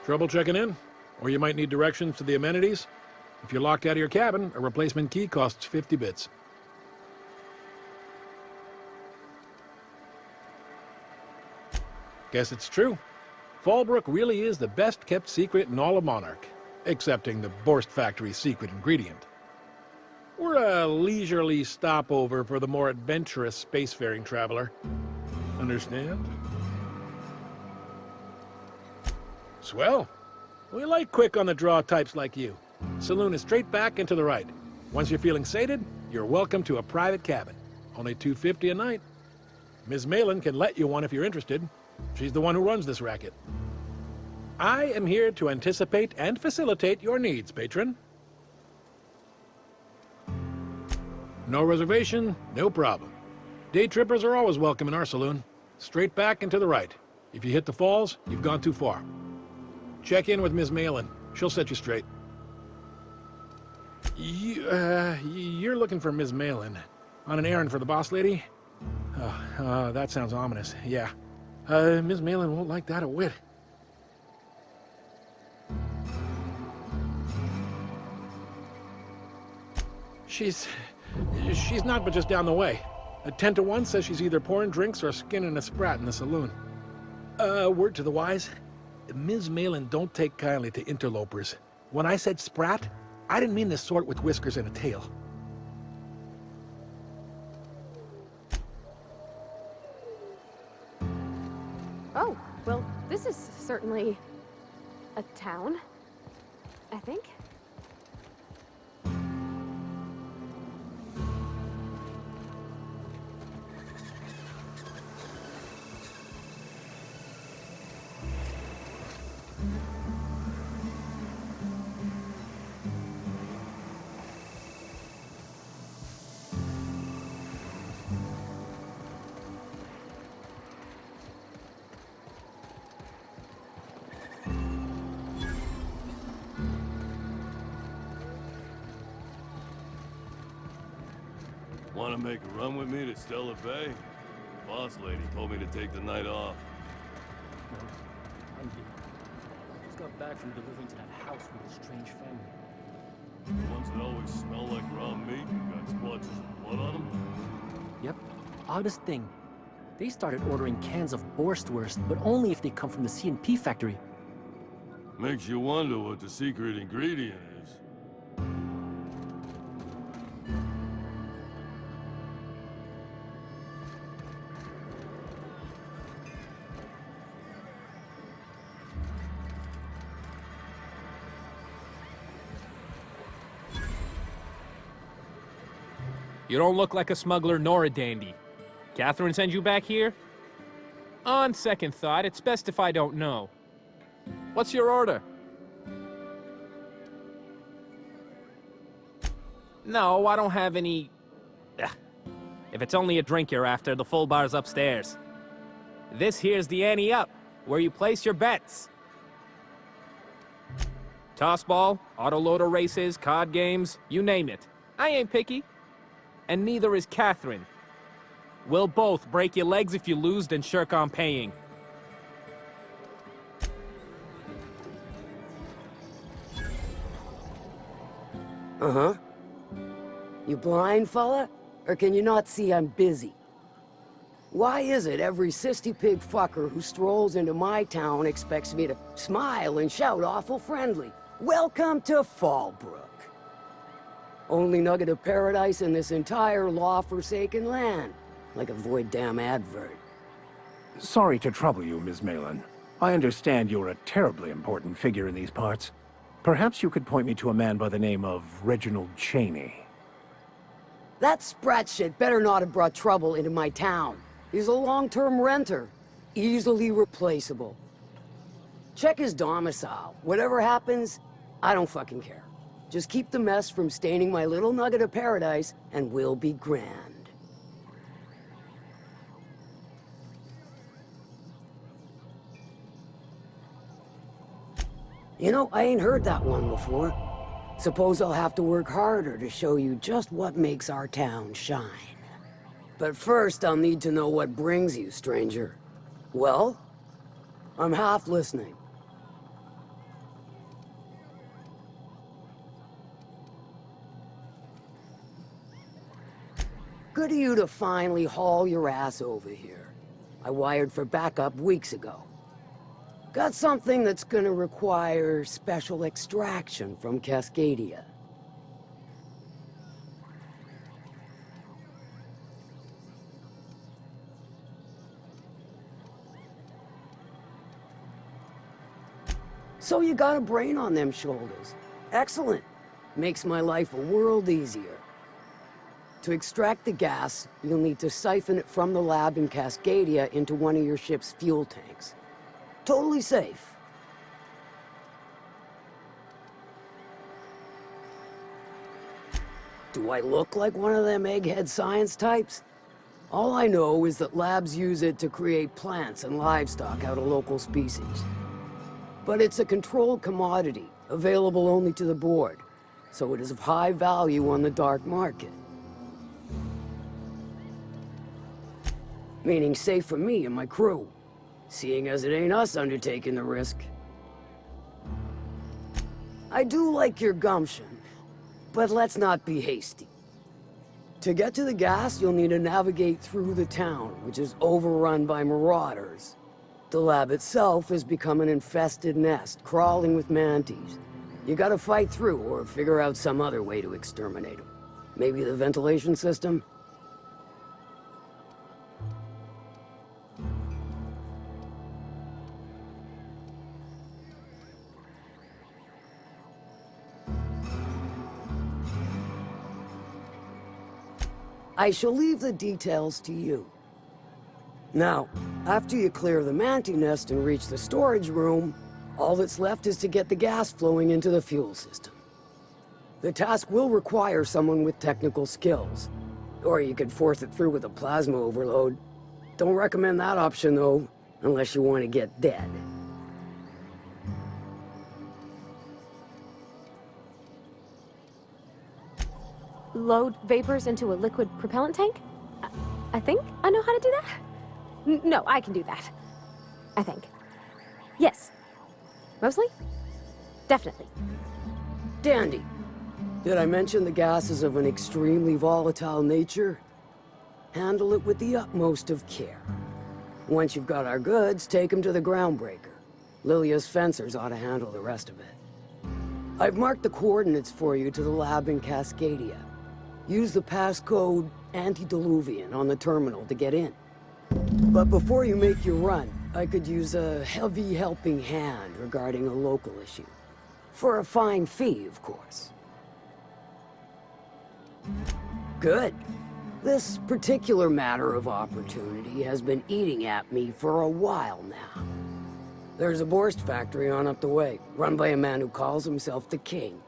Trouble checking in? Or you might need directions to the amenities? If you're locked out of your cabin, a replacement key costs 50 bits. Guess it's true. Fallbrook really is the best-kept secret in all of Monarch, excepting the Borst Factory's secret ingredient. We're a leisurely stopover for the more adventurous spacefaring traveler. Understand? Swell. We like quick-on-the-draw types like you. Saloon is straight back and to the right. Once you're feeling sated, you're welcome to a private cabin. Only $250 a night. Ms. Malin can let you one if you're interested. She's the one who runs this racket. I am here to anticipate and facilitate your needs, patron. No reservation, no problem. Day trippers are always welcome in our saloon. Straight back and to the right. If you hit the falls, you've gone too far. Check in with Ms. Malin. She'll set you straight. You're looking for Ms. Malin. On an errand for the boss lady? That sounds ominous. Yeah. Ms. Malin won't like that a whit. She's not but just down the way. A 10 to 1 says she's either pouring drinks or skinning a sprat in the saloon. Word to the wise. Ms. Malin don't take kindly to interlopers. When I said sprat, I didn't mean the sort with whiskers and a tail. Oh, well, this is certainly a town, I think. Want to make a run with me to Stella Bay? Boss lady told me to take the night off. No, I'm here. Just got back from delivering to that house with a strange family. The ones that always smell like raw meat and got splotches of blood on them? Yep. Oddest thing. They started ordering cans of Borstwurst, but only if they come from the C&P factory. Makes you wonder what the secret ingredient is. You don't look like a smuggler nor a dandy. Catherine sent you back here? On second thought, it's best if I don't know. What's your order? No, I don't have any... Ugh. If it's only a drink you're after, the full bar's upstairs. This here's the ante up, where you place your bets. Tossball, autoloader races, card games, you name it. I ain't picky. And neither is Catherine. We'll both break your legs if you lose, then shirk on paying. Uh-huh. You blind, fella? Or can you not see I'm busy? Why is it every sissy pig fucker who strolls into my town expects me to smile and shout awful friendly? Welcome to Fallbrook. Only nugget of paradise in this entire law-forsaken land. Like a void damn advert. Sorry to trouble you, Ms. Malin. I understand you're a terribly important figure in these parts. Perhaps you could point me to a man by the name of Reginald Cheney. That sprat shit better not have brought trouble into my town. He's a long-term renter. Easily replaceable. Check his domicile. Whatever happens, I don't fucking care. Just keep the mess from staining my little nugget of paradise, and we'll be grand. You know, I ain't heard that one before. Suppose I'll have to work harder to show you just what makes our town shine. But first, I'll need to know what brings you, stranger. Well? I'm half listening. Good of you to finally haul your ass over here. I wired for backup weeks ago. Got something that's gonna require special extraction from Cascadia. So you got a brain on them shoulders. Excellent. Makes my life a world easier. To extract the gas, you'll need to siphon it from the lab in Cascadia into one of your ship's fuel tanks. Totally safe. Do I look like one of them egghead science types? All I know is that labs use it to create plants and livestock out of local species. But it's a controlled commodity, available only to the board, so it is of high value on the dark market. Meaning safe for me and my crew, seeing as it ain't us undertaking the risk. I do like your gumption, but let's not be hasty. To get to the gas, you'll need to navigate through the town, which is overrun by marauders. The lab itself has become an infested nest, crawling with mantis. You gotta fight through or figure out some other way to exterminate them. Maybe the ventilation system? I shall leave the details to you. Now, after you clear the manti nest and reach the storage room, all that's left is to get the gas flowing into the fuel system. The task will require someone with technical skills, or you could force it through with a plasma overload. Don't recommend that option though, unless you want to get dead. Load vapors into a liquid propellant tank? I think I know how to do that. No, I can do that. I think. Yes. Mostly? Definitely. Dandy. Did I mention the gas is of an extremely volatile nature? Handle it with the utmost of care. Once you've got our goods, take them to the groundbreaker. Lilia's fencers ought to handle the rest of it. I've marked the coordinates for you to the lab in Cascadia. Use the passcode Antediluvian on the terminal to get in. But before you make your run, I could use a heavy helping hand regarding a local issue. For a fine fee, of course. Good. This particular matter of opportunity has been eating at me for a while now. There's a Borst factory on up the way, run by a man who calls himself the King.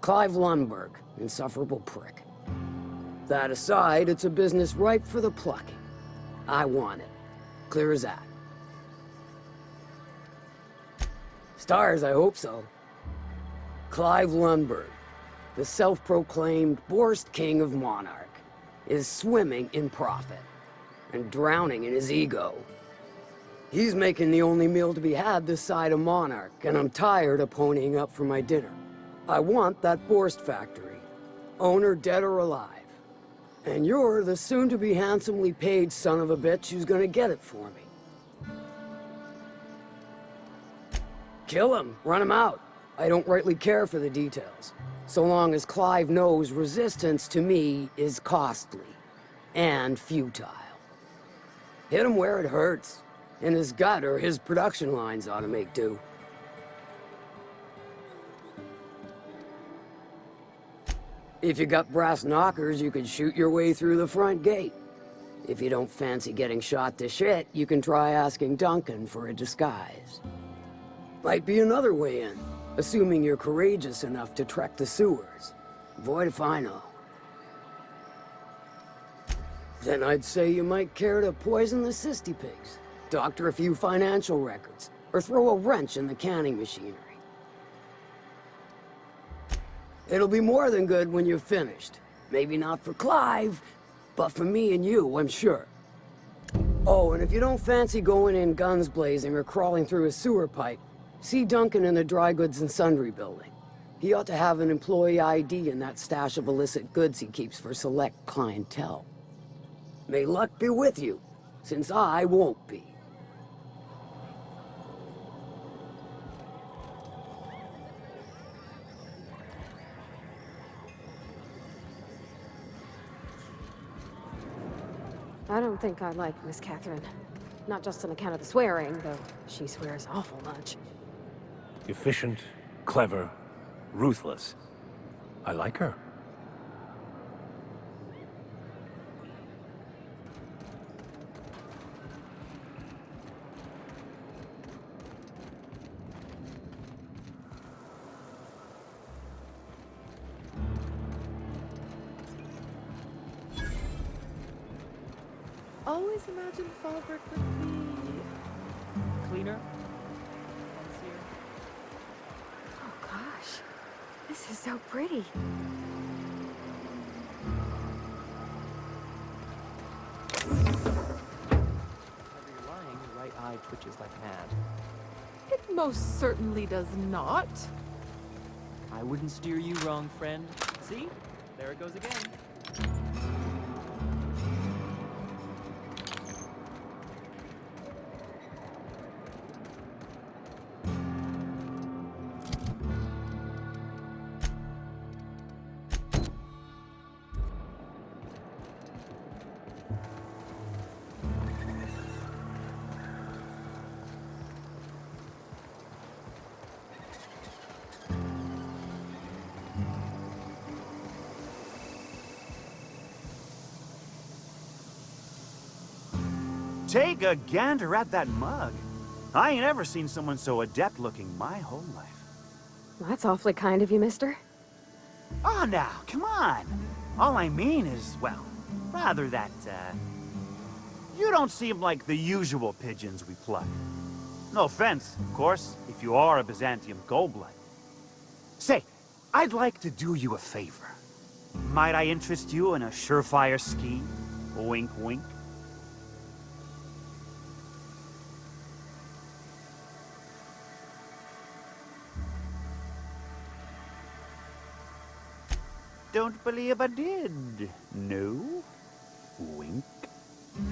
Clive Lundberg, insufferable prick. That aside, it's a business ripe for the plucking. I want it. Clear as that. Stars, I hope so. Clive Lundberg, the self-proclaimed Borst King of Monarch, is swimming in profit and drowning in his ego. He's making the only meal to be had this side of Monarch, and I'm tired of ponying up for my dinner. I want that Borst factory, owner dead or alive. And you're the soon-to-be handsomely paid son of a bitch who's gonna get it for me. Kill him, run him out. I don't rightly care for the details, so long as Clive knows resistance to me is costly and futile. Hit him where it hurts. In his gut, or his production lines ought to make do. If you got brass knockers, you could shoot your way through the front gate. If you don't fancy getting shot to shit, you can try asking Duncan for a disguise. Might be another way in, assuming you're courageous enough to trek the sewers. Void if I know. Then I'd say you might care to poison the cysty pigs, doctor a few financial records, or throw a wrench in the canning machinery. It'll be more than good when you're finished. Maybe not for Clive, but for me and you, I'm sure. Oh, and if you don't fancy going in guns blazing or crawling through a sewer pipe, see Duncan in the dry goods and sundry building. He ought to have an employee ID in that stash of illicit goods he keeps for select clientele. May luck be with you, since I won't be. I don't think I like Miss Catherine. Not just on account of the swearing, though she swears awful much. Efficient, clever, ruthless. I like her. Always imagined Fallbrook would be cleaner, fancier. Oh gosh, this is so pretty. Whenever you're lying, your right eye twitches like mad. It most certainly does not. I wouldn't steer you wrong, friend. See? There it goes again. Take a gander at that mug. I ain't ever seen someone so adept looking my whole life. Well, that's awfully kind of you, mister. Oh, now, come on. All I mean is, well, rather that, you don't seem like the usual pigeons we pluck. No offense, of course, if you are a Byzantium Goldblood. Say, I'd like to do you a favor. Might I interest you in a surefire scheme? Wink, wink. Don't believe I did. No? Wink.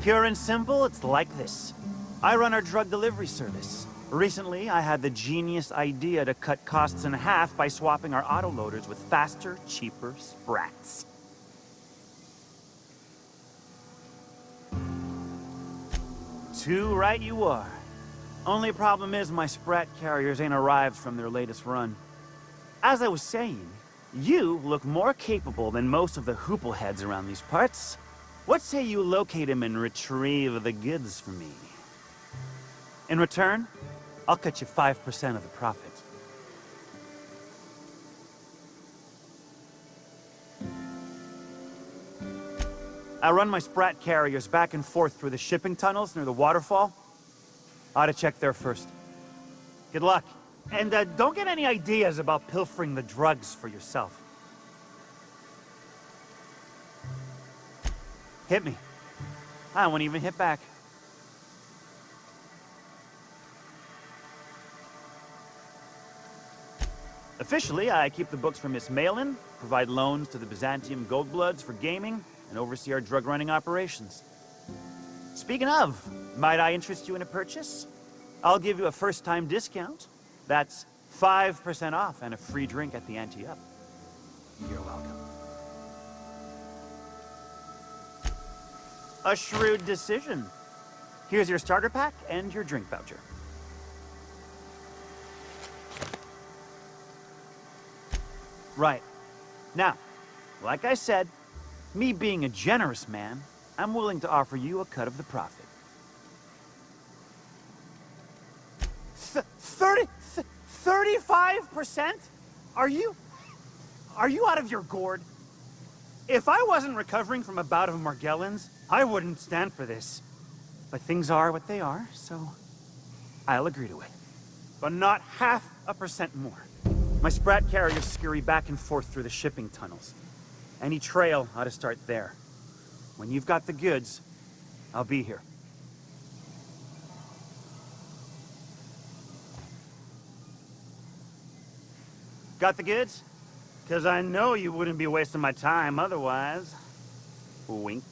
Pure and simple, it's like this. I run our drug delivery service. Recently, I had the genius idea to cut costs in half by swapping our autoloaders with faster, cheaper sprats. Too right you are. Only problem is my sprat carriers ain't arrived from their latest run. As I was saying, you look more capable than most of the hoople heads around these parts. What say you locate him and retrieve the goods for me? In return, I'll cut you 5% of the profit. I run my sprat carriers back and forth through the shipping tunnels near the waterfall. Ought to check there first. Good luck. And don't get any ideas about pilfering the drugs for yourself. Hit me. I won't even hit back. Officially, I keep the books for Miss Malin, provide loans to the Byzantium Goldbloods for gaming, and oversee our drug running operations. Speaking of, might I interest you in a purchase? I'll give you a first-time discount. That's 5% off and a free drink at the ante-up. You're welcome. A shrewd decision. Here's your starter pack and your drink voucher. Right. Now, like I said, me being a generous man, I'm willing to offer you a cut of the profit. 35%? Are you out of your gourd? If I wasn't recovering from a bout of Margellans, I wouldn't stand for this. But things are what they are, so I'll agree to it. But not 0.5% more. My sprat carriers scurry back and forth through the shipping tunnels. Any trail ought to start there. When you've got the goods, I'll be here. Got the goods? 'Cause I know you wouldn't be wasting my time otherwise. Wink.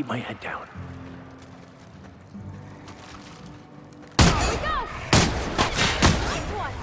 keep my head down. Here we go! Nice one!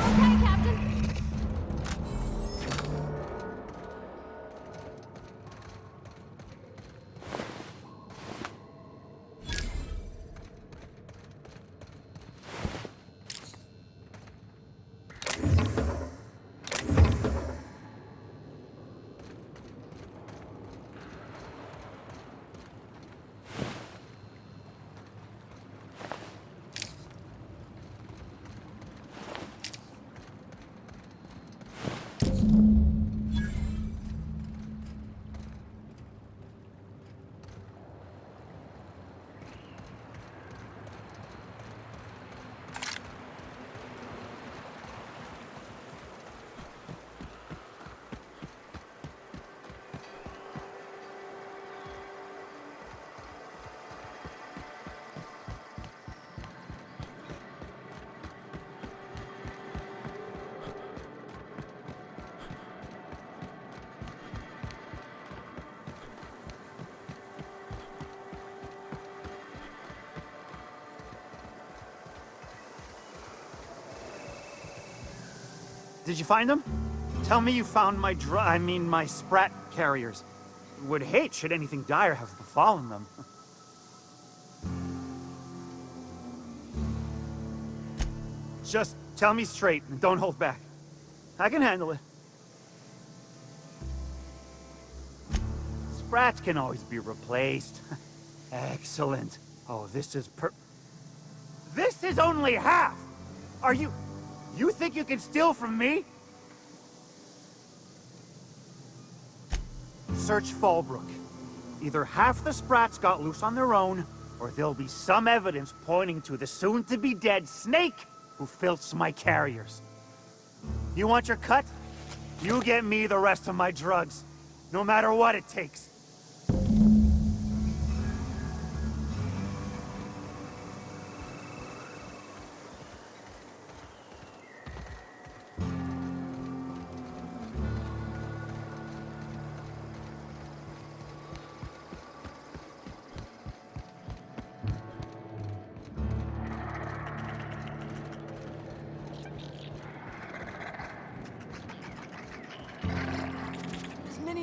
Okay, Captain. Did you find them? Tell me you found my my Sprat carriers. Would hate should anything dire have befallen them. Just tell me straight and don't hold back. I can handle it. Sprats can always be replaced. Excellent. Oh, this is This is only half! Are you think you can steal from me? Search Fallbrook. Either half the Sprats got loose on their own, or there'll be some evidence pointing to the soon-to-be-dead Snake who filched my carriers. You want your cut? You get me the rest of my drugs, no matter what it takes.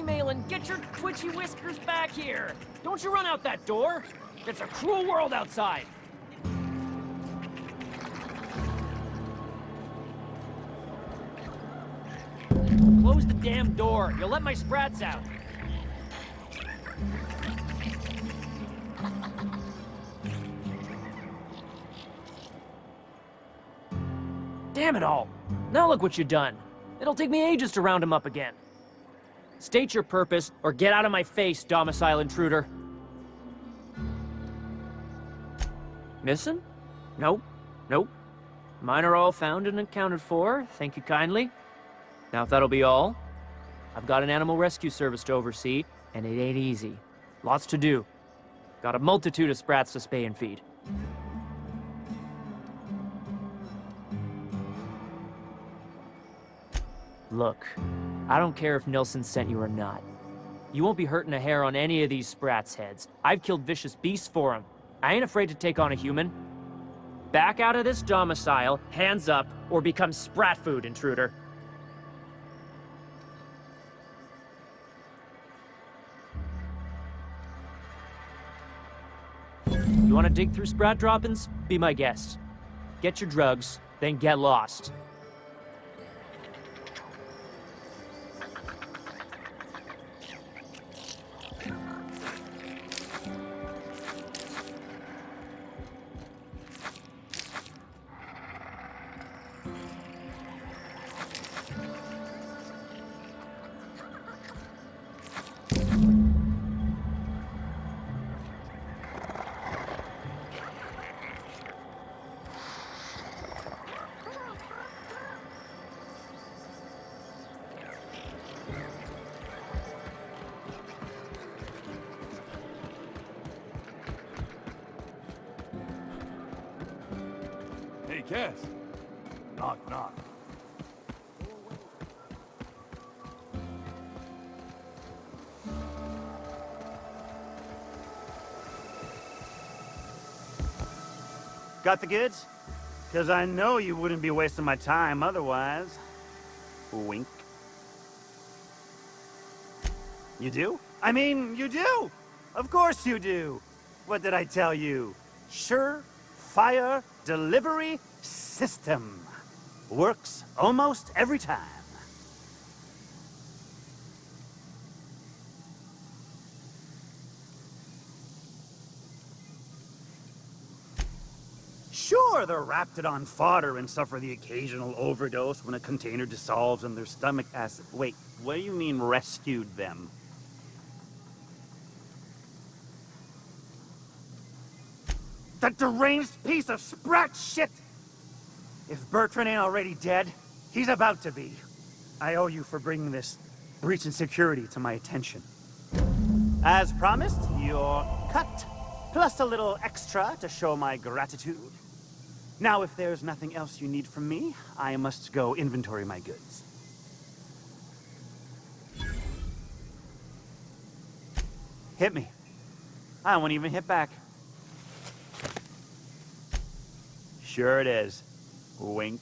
Malin, get your twitchy whiskers back here! Don't you run out that door! It's a cruel world outside! Close the damn door! You'll let my Sprats out! Damn it all! Now look what you've done! It'll take me ages to round him up again. State your purpose, or get out of my face, domicile intruder. Missing? Nope. Nope. Mine are all found and accounted for, thank you kindly. Now if that'll be all, I've got an animal rescue service to oversee, and it ain't easy. Lots to do. Got a multitude of Sprats to spay and feed. Look, I don't care if Nilsson sent you or not. You won't be hurting a hair on any of these Sprats' heads. I've killed vicious beasts for them. I ain't afraid to take on a human. Back out of this domicile, hands up, or become Sprat food, intruder. You want to dig through Sprat droppings? Be my guest. Get your drugs, then get lost. Take yes. Knock, knock. Got the goods? Because I know you wouldn't be wasting my time otherwise. Wink. You do? I mean, you do! Of course you do! What did I tell you? Sure-fire delivery system. Works almost every time. Sure, they're Raptidon fodder and suffer the occasional overdose when a container dissolves in their stomach acid. Wait, what do you mean rescued them? That deranged piece of sprat shit! If Bertrand ain't already dead, he's about to be. I owe you for bringing this breach in security to my attention. As promised, you're cut, plus a little extra to show my gratitude. Now, if there's nothing else you need from me, I must go inventory my goods. Hit me. I won't even hit back. Sure it is. Wink.